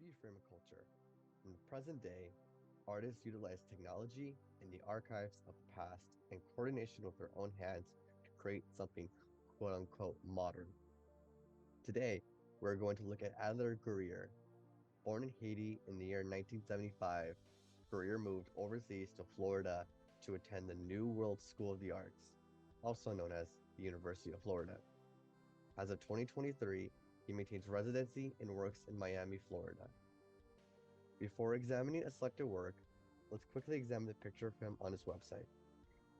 do you frame a culture? In the present day, artists utilize technology and the archives of the past in coordination with their own hands to create something quote unquote modern. Today, we're going to look at Adler Gurrier. Born in Haiti in the year 1975, Gurrier moved overseas to Florida to attend the New World School of the Arts, also known as the University of Florida. As of 2023, he maintains residency and works in Miami, Florida. Before examining a selected work, let's quickly examine the picture of him on his website.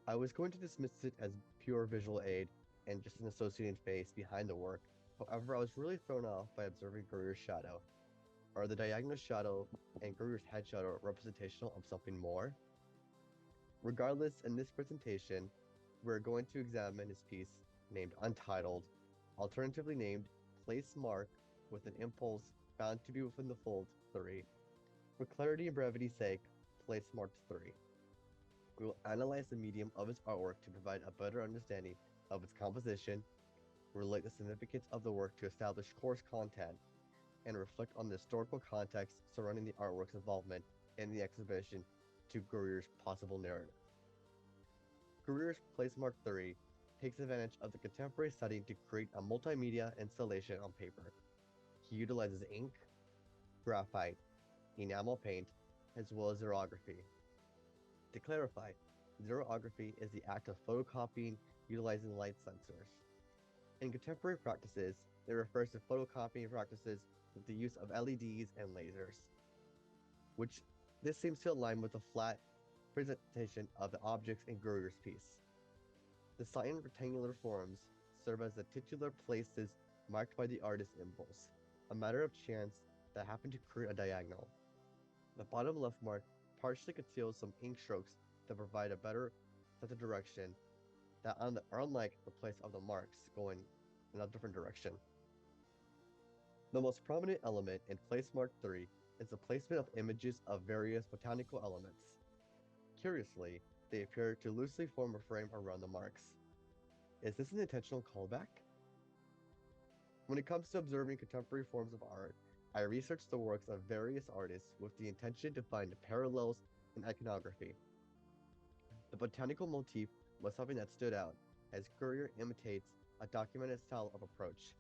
I was going to dismiss it as pure visual aid and just an associated face behind the work. However, I was really thrown off by observing Gurrier's shadow. Are the diagonal shadow and Gurrier's head shadow representational of something more? Regardless, in this presentation, we're going to examine his piece named Untitled, alternatively named Place Mark with an impulse found to be within the fold 3. For clarity and brevity's sake, Place Mark 3. We will analyze the medium of its artwork to provide a better understanding of its composition, relate the significance of the work to establish course content, and reflect on the historical context surrounding the artwork's involvement in the exhibition to Gurrier's possible narrative. Gurrier's Place Mark 3 takes advantage of the contemporary setting to create a multimedia installation on paper. He utilizes ink, graphite, enamel paint, as well as xerography. To clarify, xerography is the act of photocopying utilizing light sensors. In contemporary practices, it refers to photocopying practices with the use of LEDs and lasers, which this seems to align with the flat presentation of the objects in Gurrier's piece. The silent rectangular forms serve as the titular places marked by the artist's impulse, a matter of chance that happen to create a diagonal. The bottom left mark partially conceals some ink strokes that provide a better sense of direction that are unlike the place of the marks going in a different direction. The most prominent element in Place Mark 3 is the placement of images of various botanical elements. Curiously, they appear to loosely form a frame around the marks. Is this an intentional callback? When it comes to observing contemporary forms of art, I researched the works of various artists with the intention to find parallels in iconography. The botanical motif was something that stood out, as Gurrier imitates a documented style of approach.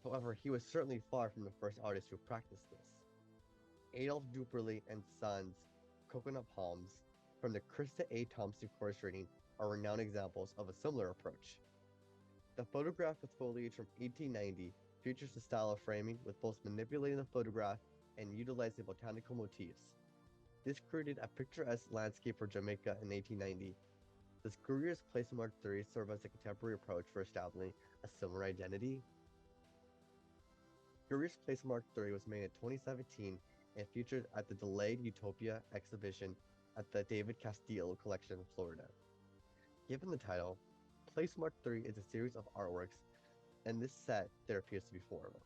However, he was certainly far from the first artist who practiced this. Adolf Duperley and Sons' coconut palms from the Krista A. Thompson course reading are renowned examples of a similar approach. The photograph with foliage from 1890 features the style of framing with both manipulating the photograph and utilizing botanical motifs. This created a picturesque landscape for Jamaica in 1890. Does Gurrier's Place Mark 3 serve as a contemporary approach for establishing a similar identity? Gurrier's Place Mark 3 was made in 2017 and featured at the Delayed Utopia exhibition at the David Castillo Collection in Florida. Given the title, Place Mark 3 is a series of artworks, and this set there appears to be 4 of them.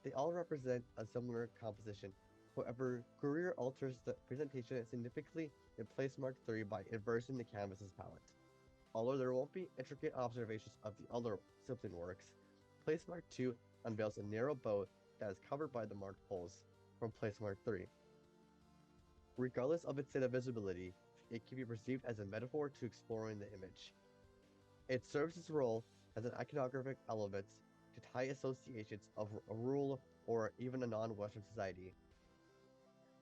They all represent a similar composition. However, Gurrier alters the presentation significantly in Place Mark 3 by inversing the canvas's palette. Although there won't be intricate observations of the other sibling works, Place Mark 2 unveils a narrow boat that is covered by the marked holes from Place Mark 3. Regardless of its state of visibility, it can be perceived as a metaphor to exploring the image. It serves its role as an iconographic element to tie associations of a rural or even a non-Western society.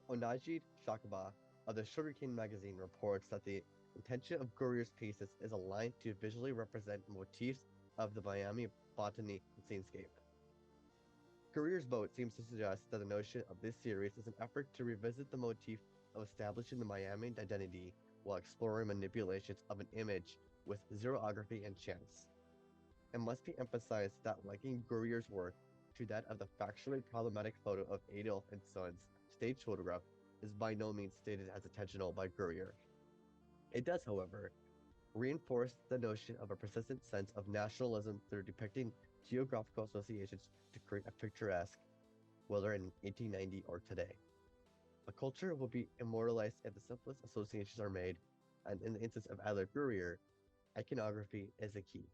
Onajid Shakba of the Sugarcane magazine reports that the intention of Gurrier's pieces is aligned to visually represent motifs of the Miami botany scenescape. Gurrier's boat seems to suggest that the notion of this series is an effort to revisit the motif of establishing the Miami identity while exploring manipulations of an image with xerography and chance. It must be emphasized that liking Gurrier's work to that of the factually problematic photo of Adolf and Sons stage photograph is by no means stated as intentional by Gurrier. It does, however, reinforce the notion of a persistent sense of nationalism through depicting geographical associations to create a picturesque, whether in 1890 or today. A culture will be immortalized if the simplest associations are made, and in the instance of Adler Gurrier, iconography is the key.